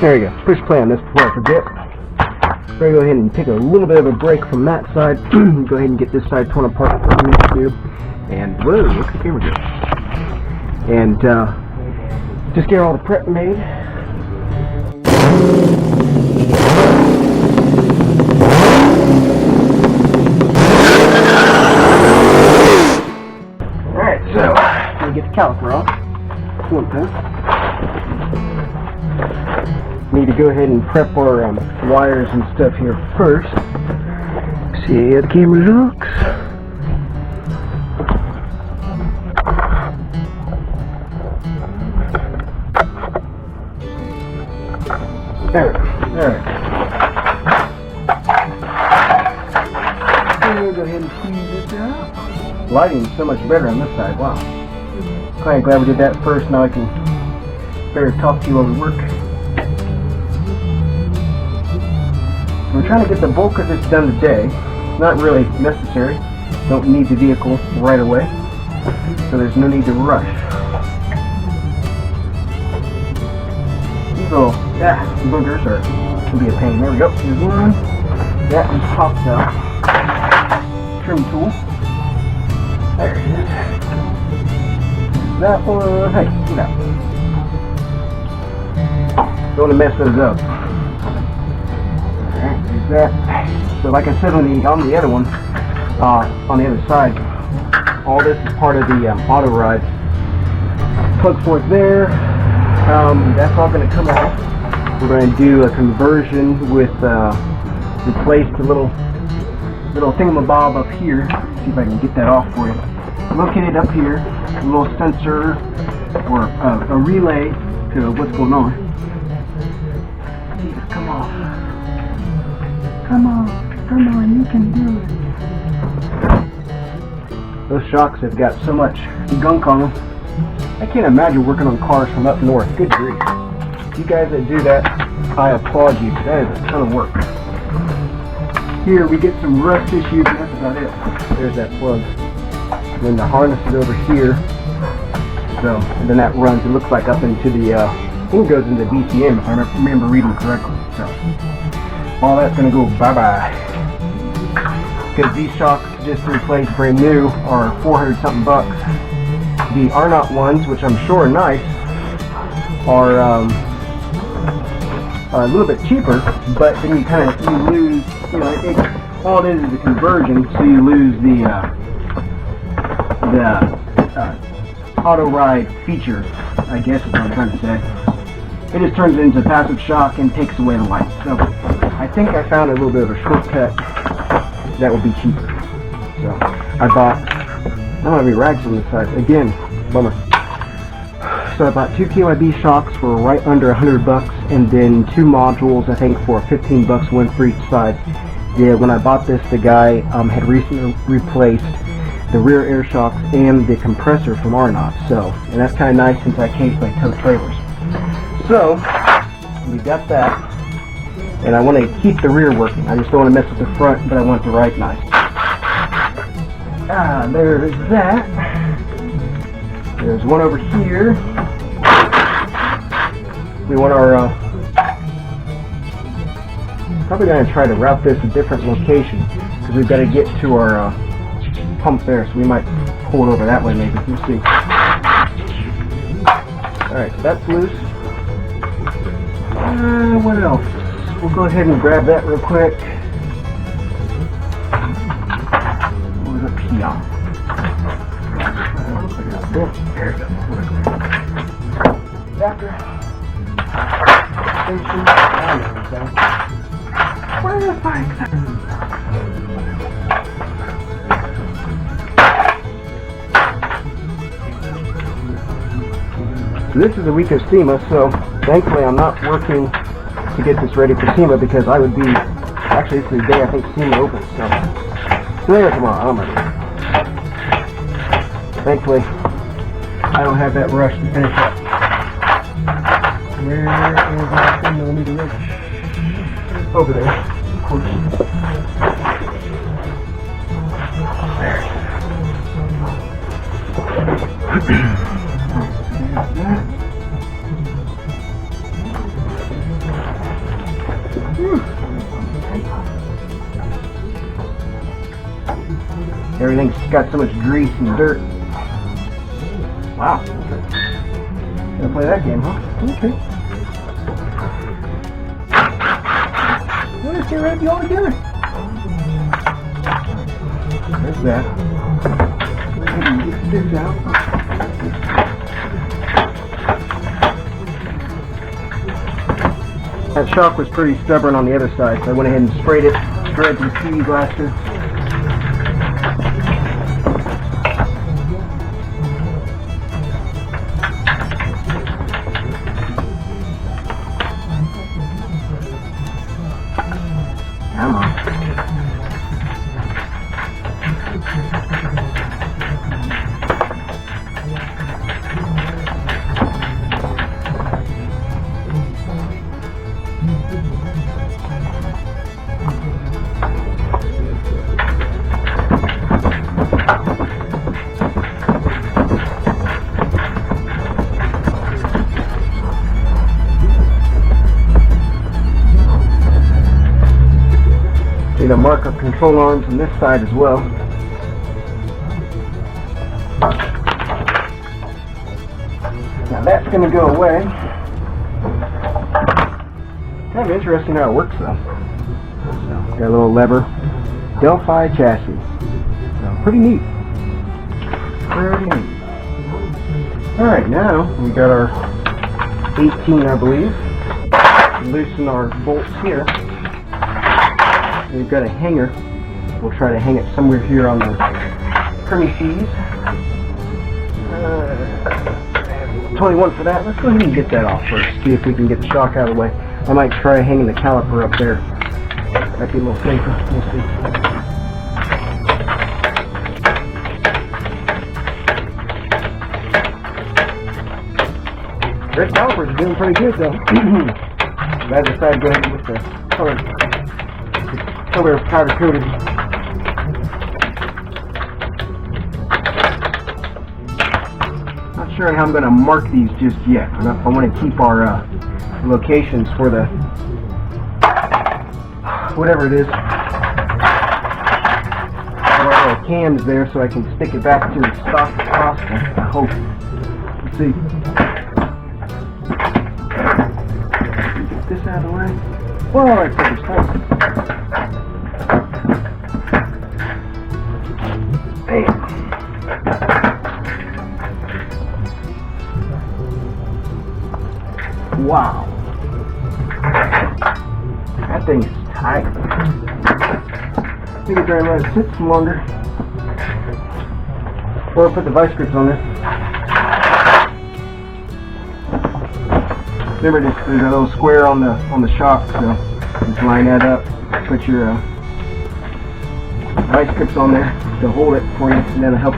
There you go. Push play on this before I forget. We're going to go ahead and take a little bit of a break from that side. Go ahead and get this side torn apart for a minute too. And whoa, look at the camera go. And just get all the prep made. Alright, so I'm going to get the caliper off. One thing. Need to go ahead and prep our wires and stuff here first. See how the camera looks. There. Alright. Go ahead and clean this out. Lighting's so much better on this side. Wow. Kind of glad we did that first. Now I can better talk to you while we work. We're trying to get the bulk of this done today. Not really necessary. Don't need the vehicle right away. So there's no need to rush. These little boogers can be a pain. There we go. Here's one. That just pops out. Trim tool. There it is. That one. Hey, get out. Don't want to mess those up. Alright, there's that. So like I said on the other one, on the other side, all this is part of the auto ride. Plug for it there. That's all going to come out. We're going to do a conversion with replace the little thingamabob up here. See if I can get that off for you. Located up here, a little sensor or a relay to what's going on. See if it come off. Come on, you can do it. Those shocks have got so much gunk on them. I can't imagine working on cars from up north. Good grief. You guys that do that, I applaud you. That is a ton of work. Here we get some rust issues, and that's about it. There's that plug. And then the harness is over here. So, and then that runs, it looks like up into the, I think it goes into the DCM if I remember reading correctly. So, all that's going to go bye-bye. Because these shocks just replaced brand new are 400 something bucks. The Arnott ones, which I'm sure are nice, are a little bit cheaper, but then you lose, all it is a conversion, so you lose the auto ride feature, I guess is what I'm trying to say. It just turns it into passive shock and takes away the light. So I think I found a little bit of a shortcut that would be cheaper. So I bought, I don't have any rags on this side. Again, bummer. So I bought 2 KYB shocks for right under 100 bucks, and then 2 modules, I think, for 15 bucks, one for each side. Yeah, when I bought this, the guy had recently replaced the rear air shocks and the compressor from Arnott. So, and that's kind of nice since I case my tow trailers. So we got that, and I want to keep the rear working. I just don't want to mess with the front, but I want it to ride nice. There's that. There's one over here. We want our, probably going to try to route this a different location, because we've got to get to our pump there, so we might pull it over that way maybe. We'll see. Alright, so that's loose. What else? We'll go ahead and grab that real quick. What was up here? There it goes. Adapter. Station. Where the fuck? So this is a week of SEMA, so thankfully I'm not working to get this ready for SEMA, because I would be, actually this is the day I think SEMA opens, so today or tomorrow, I don't know. Thankfully, I don't have that rush to finish up. Where is my 10mm wrench? Over there, of course. There. everything's got so much grease and dirt. Wow. Gonna play that game, huh? Okay. What is it, Red? You all doing? There's that. Get this out. That shock was pretty stubborn on the other side, so I went ahead and sprayed it straight to the TV blaster. Come on. Need to mark our control arms on this side as well. Now that's going to go away. Kind of interesting how it works though. So, got a little lever. Delphi chassis. So, pretty neat. Pretty neat. Alright, now we got our 18, I believe. Loosen our bolts here. We've got a hanger. We'll try to hang it somewhere here on the premises. 21 for that. Let's go ahead and get that off first. See if we can get the shock out of the way. I might try hanging the caliper up there. Might be a little safer. We'll see. Red calipers are doing pretty good though. I decided to go ahead with the color powder coated. Not sure how I'm going to mark these just yet. I want to keep our locations for the whatever it is. Our little cams there so I can stick it back to the stock as possible. I hope. Let's see. Get this out of the way. Whoa, I put this tight. Wow. That thing's tight. I think it's trying to let it sit some longer. Or put the vice grips on there. Remember, there's a little square on the shock, so just line that up. Put your vice grips on there to hold it for you, and that'll help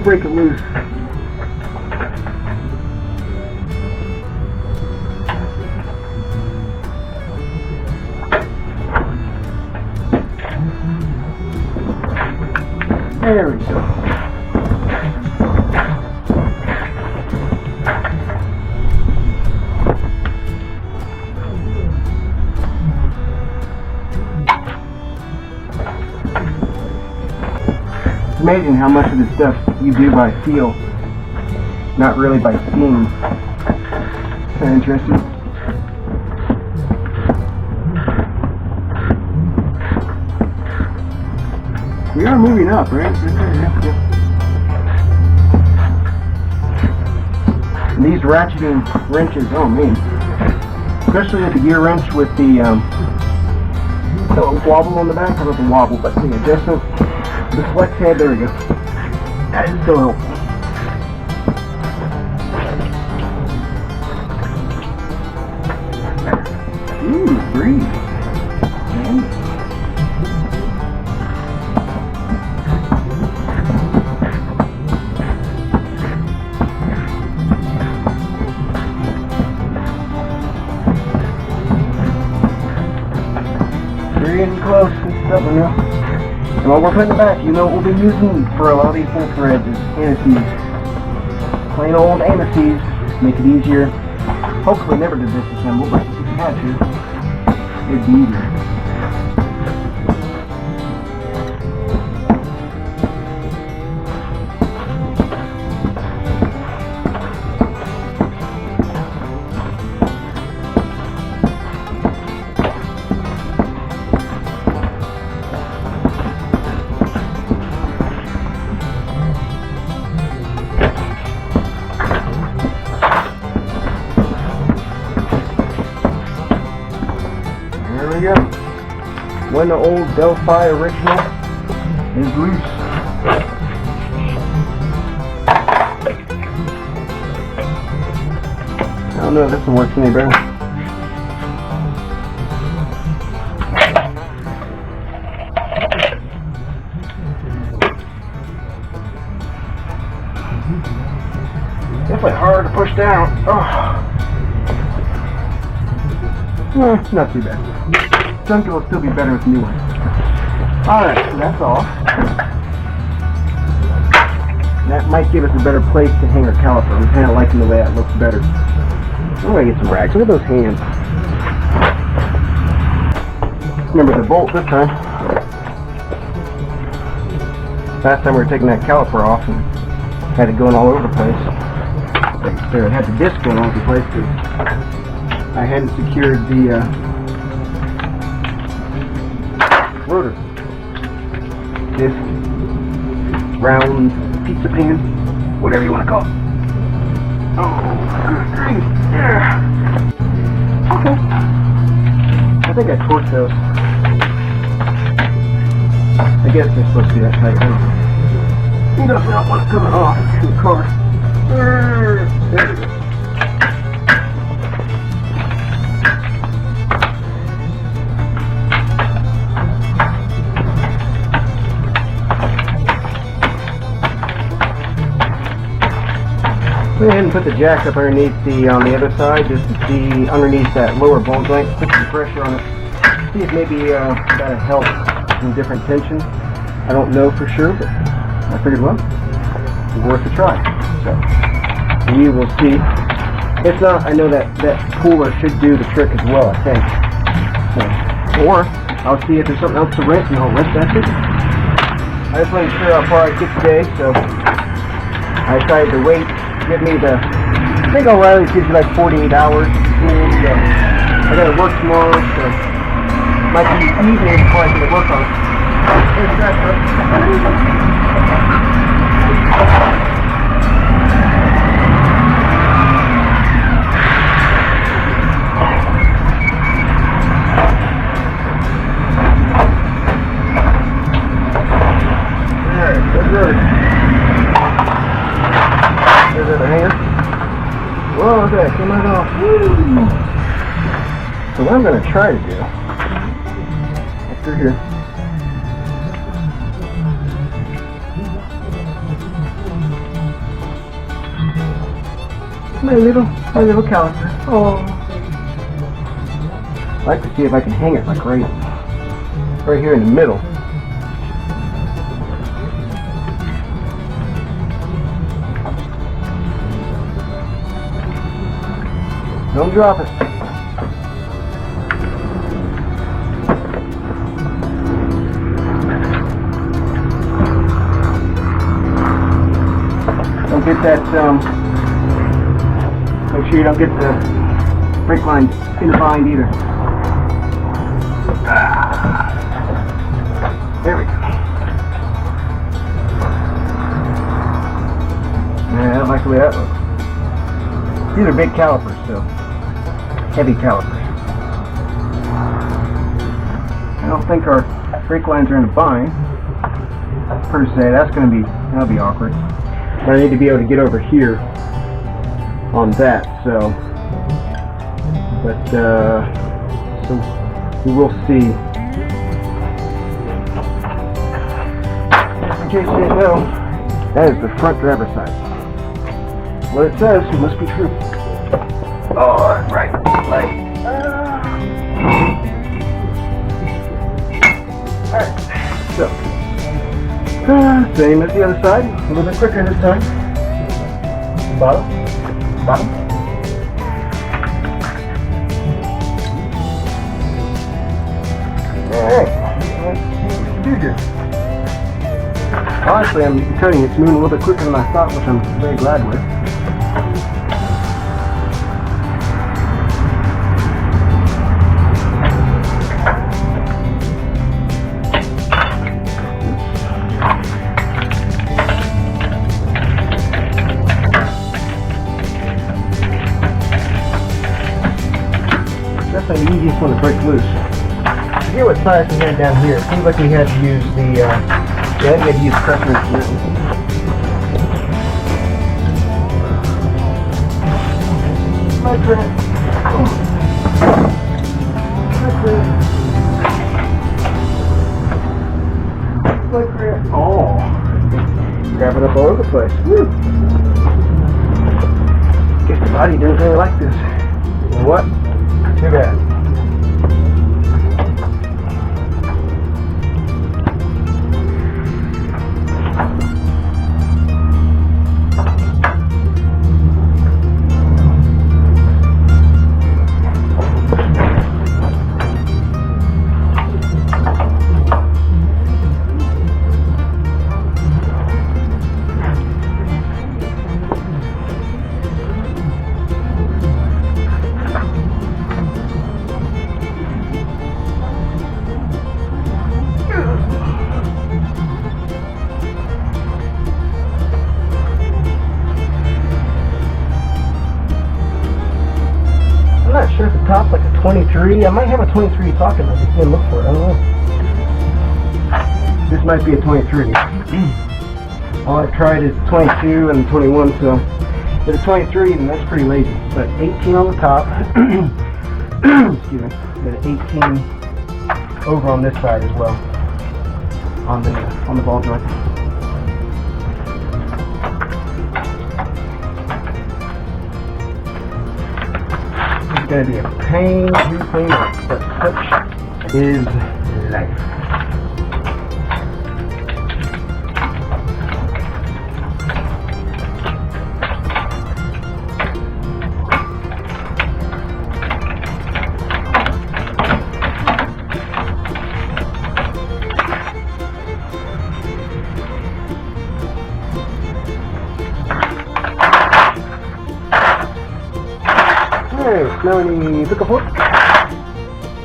break it loose. There we go. It's amazing how much of this stuff you do by feel, not really by seeing. Kind of interesting. We are moving up, right? And these ratcheting wrenches, oh man. Especially with the gear wrench with the wobble on the back, not the wobble, but the adjustment, the flex head, there we go. That is so helpful. Ooh, breathe. Man. Getting close and stuff now. And while we're putting it back, you know what we'll be using for a lot of these full threads is anti-seize. Plain old anti-seize. Make it easier. Hopefully never to disassemble, but if you had to, it'd be easier. There you go. When the old Delphi original is loose. I don't know if this one works any better. Definitely hard to push down. Oh. Not too bad. Junkie will still be better with new ones. Alright, so that's all. That might give us a better place to hang our caliper. I'm kind of liking the way that looks better. I'm going to get some rags. Look at those hands. Remember the bolt this time. Last time we were taking that caliper off and had it going all over the place. There, it had the disc going all over the place because I hadn't secured the rotor. This round pizza pan, whatever you want to call it. Oh, good grief. Yeah. Okay. I think I torqued those. I guess they're supposed to be that tight. You definitely don't want it coming off in the car. There we go. Go ahead and put the jack up underneath on the other side, just to see underneath that lower ball joint, put some pressure on it. See if maybe that'll help some different tension. I don't know for sure, but I figured, well, it's worth a try. So we will see. If not, I know that cooler should do the trick as well, I think. So, or I'll see if there's something else to rent, and I'll rent that too. I just wasn't sure how far I'd get today, so I decided to wait. Give me the, I think O'Reilly's gives you like 48 hours. So I gotta work tomorrow, so might be evening before I can work on it. There's that, Alright, good. There's the other hand. Whoa, look at that, came right off. Woo. So what I'm going to try to do, up through here, my little caliper. Oh, I'd like to see if I can hang it like right here in the middle. Don't drop it. Don't get that, make sure you don't get the brake line in the bind either. There we go. Yeah, I don't like the way that looks. These are big calipers, so heavy calipers. I don't think our brake lines are in a bind per se. That'll be awkward. But I need to be able to get over here on that. So, but so we will see. In case you didn't know, that is the front driver's side. What it says must be true. Oh, right. Alright. So, same as the other side. A little bit quicker this time. Bottom. Alright. Let's see what we can do here. Honestly, I'm telling you, it's moving a little bit quicker than I thought, which I'm very glad with. That's the easiest one to break loose. forget what size we had down here. It seems like we had to use the, yeah, we had to use pressure instrument. My friend. Oh, grabbing up all over the place. Woo. Guess the body doesn't really like this. You know what? Too bad. I'm not sure if the top's like a 23. I might have a 23 talking. I just didn't look for it. I don't know. This might be a 23. All I've tried is 22 and 21, so if it's a 23, then that's pretty lazy. But 18 on the top. Excuse me. But 18 over on this side as well. On the ball joint. It's going to be a pain to clean up, but such is life. Alright, now we need hook hook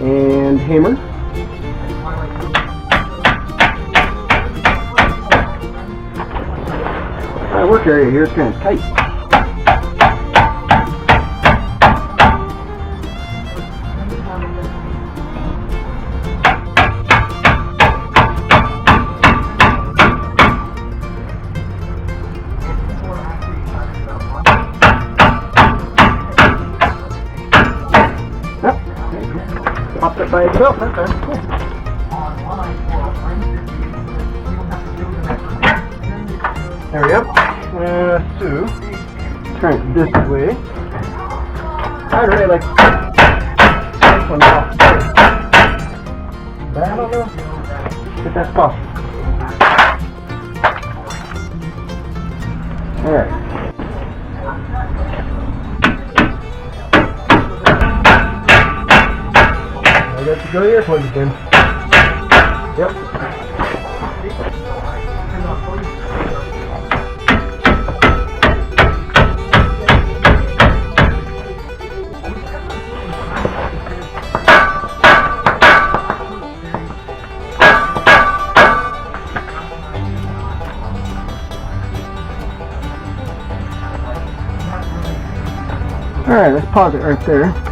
and hammer. Our work area here is kind of tight. Popped up by itself, that's cool. There we go. So, turn it this way. I'd really like this one off, but I don't know if that's possible. Alright. I got to go here for you then. Yep. Alright, let's pause it right there.